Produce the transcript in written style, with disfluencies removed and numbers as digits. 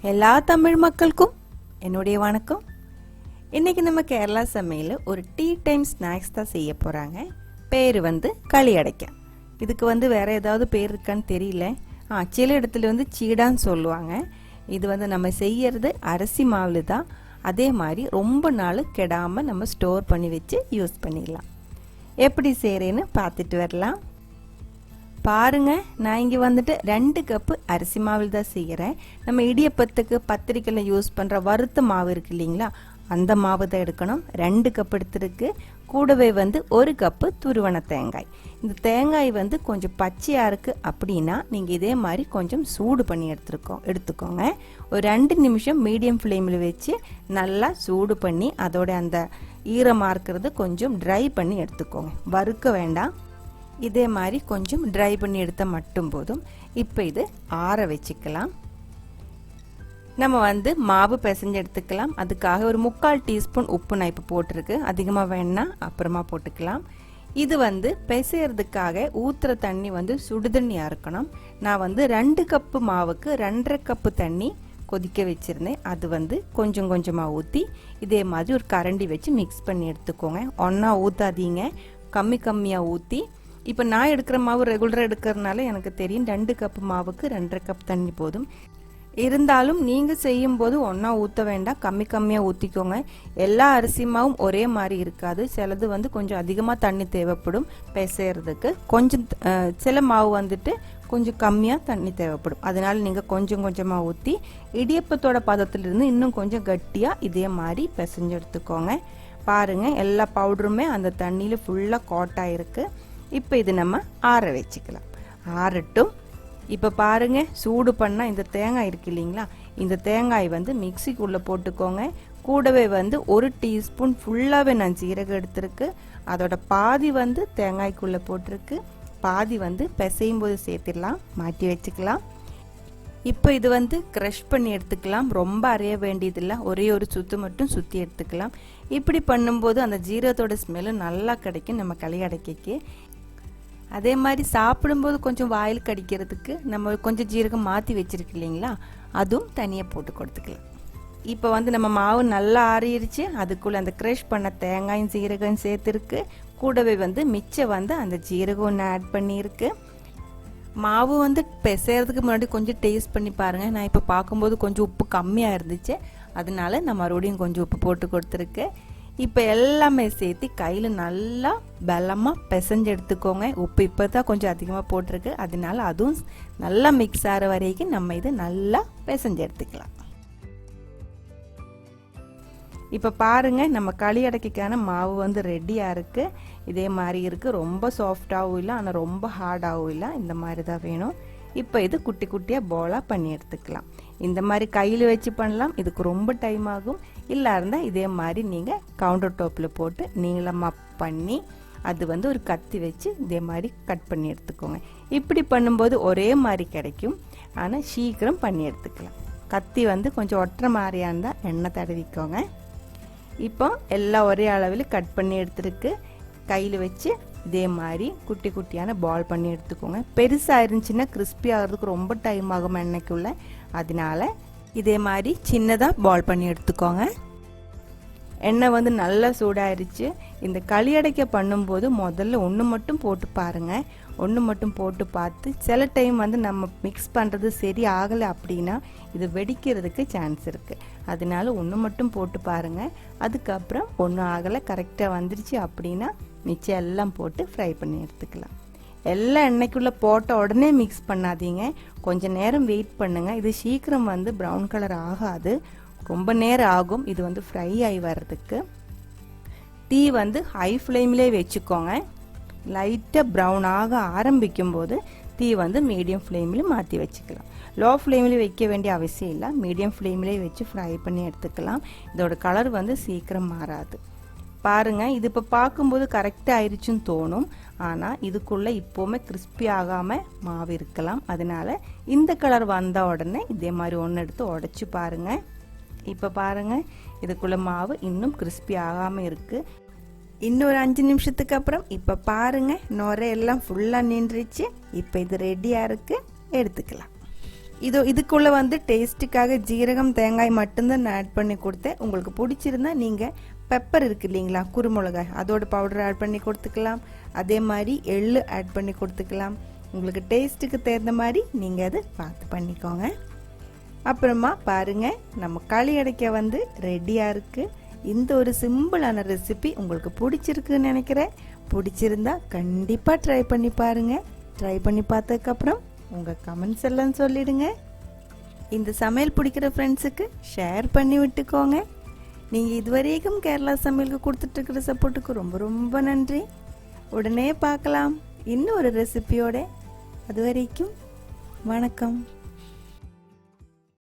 எல்லா தமிழ் மக்களுக்கும் என்னுடைய வணக்கம். இன்னைக்கு நம்ம கேரளா சமையல் ஒரு டீ டைம் ஸ்நாக்ஸ் தான் செய்ய போறாங்க. பேர் களியடைக்க. இதுக்கு வேற ஏதாவது பேர் இருக்கான்னு தெரியல. சில இடத்துல சீடான்னு சொல்லுவாங்க. இது நம்ம செய்யறது அரிசி மாவுல தான். அதே மாதிரி ரொம்ப நாள் கெடாம நம்ம ஸ்டோர் பண்ணி வச்சு யூஸ் பண்ணிடலாம். எப்படி செய்யறேன்னு பார்த்துட்டு வரலாம். பாருங்க, நான் இங்கே 2 கப்பு அரிசி மாவில் தான் செய்கிறேன். நம்ம இடியப்பத்துக்கு பத்திரிக்கையில் யூஸ் பண்ணுற வறுத்த மாவு இருக்கு இல்லைங்களா, அந்த மாவு தான் எடுக்கணும். 2 கப் எடுத்துருக்கு. கூடவே 1 கப்பு துருவன தேங்காய். இந்த தேங்காய் கொஞ்சம் பச்சையாக இருக்குது அப்படின்னா நீங்கள் இதே மாதிரி கொஞ்சம் சூடு பண்ணி எடுத்துக்கோங்க. ஒரு 2 நிமிஷம் மீடியம் ஃப்ளேமில் வச்சு நல்லா சூடு பண்ணி அதோட அந்த ஈரமாக இருக்கிறது கொஞ்சம் ட்ரை பண்ணி எடுத்துக்கோங்க. வறுக்க வேண்டாம். இதே மாதிரி கொஞ்சம் ட்ரை பண்ணி எடுத்த மட்டும் போதும். இப்போ இது ஆற வச்சுக்கலாம். நம்ம மாவு பிசைஞ்சு எடுத்துக்கலாம். அதுக்காக ஒரு 3/4 டீஸ்பூன் உப்பு நான் இப்போ போட்டிருக்கு. அதிகமாக வேணா அப்புறமா போட்டுக்கலாம். இது பிசைறதுக்காக ஊற்றுற தண்ணி சுடுதண்ணியாக இருக்கணும். நான் 2 கப்பு மாவுக்கு 2.5 கப்பு தண்ணி கொதிக்க வச்சுருந்தேன். அது கொஞ்சம் கொஞ்சமாக ஊற்றி இதே மாதிரி ஒரு கரண்டி வச்சு மிக்ஸ் பண்ணி எடுத்துக்கோங்க. ஒன்றா ஊற்றாதீங்க, கம்மியாக ஊற்றி. இப்போ நான் எடுக்கிற மாவு ரெகுலராக எடுக்கிறதுனால எனக்கு தெரியும் 2 கப்பு மாவுக்கு 2.5 கப் தண்ணி போதும். இருந்தாலும் நீங்கள் செய்யும்போது ஒன்றா ஊற்ற வேண்டாம், கம்மியாக ஊற்றிக்கோங்க. எல்லா அரிசி மாவும் ஒரே மாதிரி இருக்காது. சிலது கொஞ்சம் அதிகமாக தண்ணி தேவைப்படும் பிசைறதுக்கு. கொஞ்சம் சில மாவு கொஞ்சம் கம்மியாக தண்ணி தேவைப்படும். அதனால நீங்கள் கொஞ்சமாக ஊற்றி இடியப்பத்தோட பதத்திலிருந்து இன்னும் கொஞ்சம் கட்டியாக இதே மாதிரி பிசைஞ்சு எடுத்துக்கோங்க. பாருங்கள், எல்லா பவுடருமே அந்த தண்ணியில் ஃபுல்லாக கோட்டாயிருக்கு. இப்போ இது நம்ம ஆற வச்சுக்கலாம். ஆறட்டும். இப்போ பாருங்க, சூடு பண்ணால் இந்த தேங்காய் இருக்கு இல்லைங்களா, இந்த தேங்காய் மிக்சிக்குள்ளே போட்டுக்கோங்க. கூடவே 1 டீஸ்பூன் ஃபுல்லாகவே நான் ஜீரகம் எடுத்துருக்கு. அதோட பாதி தேங்காய்க்குள்ளே போட்டிருக்கு, பாதி பிசையும் போது சேர்த்துடலாம். மாட்டி வச்சுக்கலாம். இப்போ இது க்ரஷ் பண்ணி எடுத்துக்கலாம். ரொம்ப அரைய வேண்டியதில்லை, ஒரே ஒரு சுத்து மட்டும் சுற்றி எடுத்துக்கலாம். இப்படி பண்ணும்போது அந்த ஜீரகத்தோட ஸ்மெல்லு நல்லா கிடைக்கும் நம்ம களியடைக்கைக்கு. அதே மாதிரி சாப்பிடும்போது கொஞ்சம் வாயில் கடிக்கிறதுக்கு நம்ம கொஞ்சம் ஜீரகம் மாற்றி வச்சிருக்கு இல்லைங்களா, அதுவும் தனியாக போட்டு கொடுத்துக்கலாம். இப்போ நம்ம மாவு நல்லா ஆறிடுச்சு. அதுக்குள்ளே அந்த க்ரஷ் பண்ண தேங்காயும் ஜீரகம் சேர்த்துருக்கு. கூடவே மிச்சம் அந்த ஜீரகம் ஒன்று ஆட் பண்ணியிருக்கு. மாவு பிசைறதுக்கு முன்னாடி கொஞ்சம் டேஸ்ட் பண்ணி பாருங்கள். நான் இப்போ பார்க்கும்போது கொஞ்சம் உப்பு கம்மியாக இருந்துச்சு, அதனால நான் மறுபடியும் கொஞ்சம் உப்பு போட்டு கொடுத்துருக்கேன். இப்போ எல்லாமே சேர்த்து கையில் நல்லா பலமாக பிசைஞ்சு எடுத்துக்கோங்க. உப்பு இப்போ தான் கொஞ்சம் அதிகமாக போட்டிருக்கு, அதனால அதுவும் நல்லா மிக்ஸ் ஆகிற வரைக்கும் நம்ம இது நல்லா பிசைஞ்சு எடுத்துக்கலாம். இப்போ பாருங்கள், நம்ம களியடைக்கான மாவு ரெடியாக இருக்குது. இதே மாதிரி இருக்குது. ரொம்ப சாஃப்டாகவும் இல்லை, ஆனால் ரொம்ப ஹார்டாகவும் இல்லை. இந்த மாதிரி தான் வேணும். இப்போ இது குட்டி குட்டியாக போலாக பண்ணி எடுத்துக்கலாம். இந்த மாதிரி கையில் வச்சு பண்ணலாம். இதுக்கு ரொம்ப டைம் ஆகும். இல்லை இருந்தால் இதே மாதிரி நீங்கள் கவுண்டர் டாப்பில் போட்டு நீளமாக பண்ணி அது ஒரு கத்தி வச்சு இதே மாதிரி கட் பண்ணி எடுத்துக்கோங்க. இப்படி பண்ணும்போது ஒரே மாதிரி கிடைக்கும், ஆனால் சீக்கிரம் பண்ணி எடுத்துக்கலாம். கத்தி கொஞ்சம் ஒட்டுற மாதிரியா இருந்தால் எண்ணெய் தடவிக்கோங்க. இப்போ எல்லாம் ஒரே அளவில் கட் பண்ணி எடுத்துருக்கு. கையில் வச்சு இதே மாதிரி குட்டி குட்டியான பால் பண்ணி எடுத்துக்கோங்க. பெருசாக இருந்துச்சுன்னா கிறிஸ்பி ஆகிறதுக்கு ரொம்ப டைம் ஆகும் எண்ணெய்க்குள்ள. அதனால இதே மாதிரி சின்னதாக பால் பண்ணி எடுத்துக்கோங்க. எண்ணெய் நல்லா சூடாயிருச்சு. இந்த களியடைக்க பண்ணும்போது முதல்ல ஒன்று மட்டும் போட்டு பாருங்கள். ஒன்று மட்டும் போட்டு பார்த்து சில டைம் நம்ம மிக்ஸ் பண்ணுறது சரி ஆகலை அப்படின்னா இது வெடிக்கிறதுக்கு சான்ஸ் இருக்குது. அதனால ஒன்று மட்டும் போட்டு பாருங்கள். அதுக்கப்புறம் ஒன்றும் ஆகலை, கரெக்டாக வந்துருச்சு அப்படின்னா மிச்சம் எல்லாம் போட்டு ஃப்ரை பண்ணி எடுத்துக்கலாம். எல்லாம் எண்ணெய்க்குள்ளே போட்ட உடனே மிக்ஸ் பண்ணாதீங்க, கொஞ்சம் நேரம் வெயிட் பண்ணுங்கள். இது சீக்கிரம் ப்ரௌன் கலர் ஆகாது, ரொம்ப நேரம் ஆகும் இது ஃப்ரை ஆகி வர்றதுக்கு. டீ ஹை ஃப்ளேம்லேயே வச்சுக்கோங்க. லைட்டாக ப்ரௌன் ஆக ஆரம்பிக்கும் போது டீ மீடியம் ஃப்ளேமில் மாற்றி வச்சுக்கலாம். லோ ஃப்ளேமில் வைக்க வேண்டிய அவசியம் இல்லை, மீடியம் ஃப்ளேம்லேயே வச்சு ஃப்ரை பண்ணி எடுத்துக்கலாம். இதோட கலர் சீக்கிரம் மாறாது. பாருங்கள், இது இப்போ பார்க்கும்போது கரெக்டாக ஆயிடுச்சுன்னு தோணும், ஆனால் இதுக்குள்ளே இப்போவுமே கிறிஸ்பி ஆகாமல் மாவு இருக்கலாம். அதனால இந்த கலர் வந்த உடனே இதே மாதிரி ஒன்று எடுத்து உடச்சி பாருங்கள். இப்போ பாருங்கள், இதுக்குள்ளே மாவு இன்னும் கிறிஸ்பி ஆகாமல் இருக்குது. இன்னொரு 5 நிமிஷத்துக்கு அப்புறம் இப்போ பாருங்கள், நுரை எல்லாம் ஃபுல்லாக நின்றுச்சு. இப்போ இது ரெடியாக இருக்குது, எடுத்துக்கலாம். இதுக்குள்ளே வந்து டேஸ்ட்டுக்காக ஜீரகம் தேங்காய் மட்டும்தான் நான் ஆட் பண்ணி கொடுத்தேன். உங்களுக்கு பிடிச்சிருந்தா நீங்கள் பெப்பர் இருக்குது இல்லைங்களா, குருமிளகாய், அதோட பவுடர் ஆட் பண்ணி கொடுத்துக்கலாம். அதே மாதிரி எள்ளு ஆட் பண்ணி கொடுத்துக்கலாம். உங்களுக்கு டேஸ்ட்டுக்கு தகுந்த மாதிரி நீங்கள் அதை பார்த்து பண்ணிக்கோங்க. அப்புறமா பாருங்கள், நம்ம களியடைக்க வந்து ரெடியாக இருக்குது. இந்த ஒரு சிம்பிளான ரெசிபி உங்களுக்கு பிடிச்சிருக்குன்னு நினைக்கிறேன். பிடிச்சிருந்தா கண்டிப்பாக ட்ரை பண்ணி பாருங்கள். ட்ரை பண்ணி பார்த்ததுக்கப்புறம் உங்கள் கமெண்ட்ஸ் எல்லாம் சொல்லிடுங்க. இந்த சமையல் பிடிக்கிற ஃப்ரெண்ட்ஸுக்கு ஷேர் பண்ணி விட்டுக்கோங்க. நீங்கள் இதுவரைக்கும் கேரளா சமையலுக்கு கொடுத்துட்ருக்கிற சப்போர்ட்டுக்கு ரொம்ப ரொம்ப நன்றி. உடனே பார்க்கலாம் இன்னும் ஒரு ரெசிபியோட. அது வரைக்கும் வணக்கம்.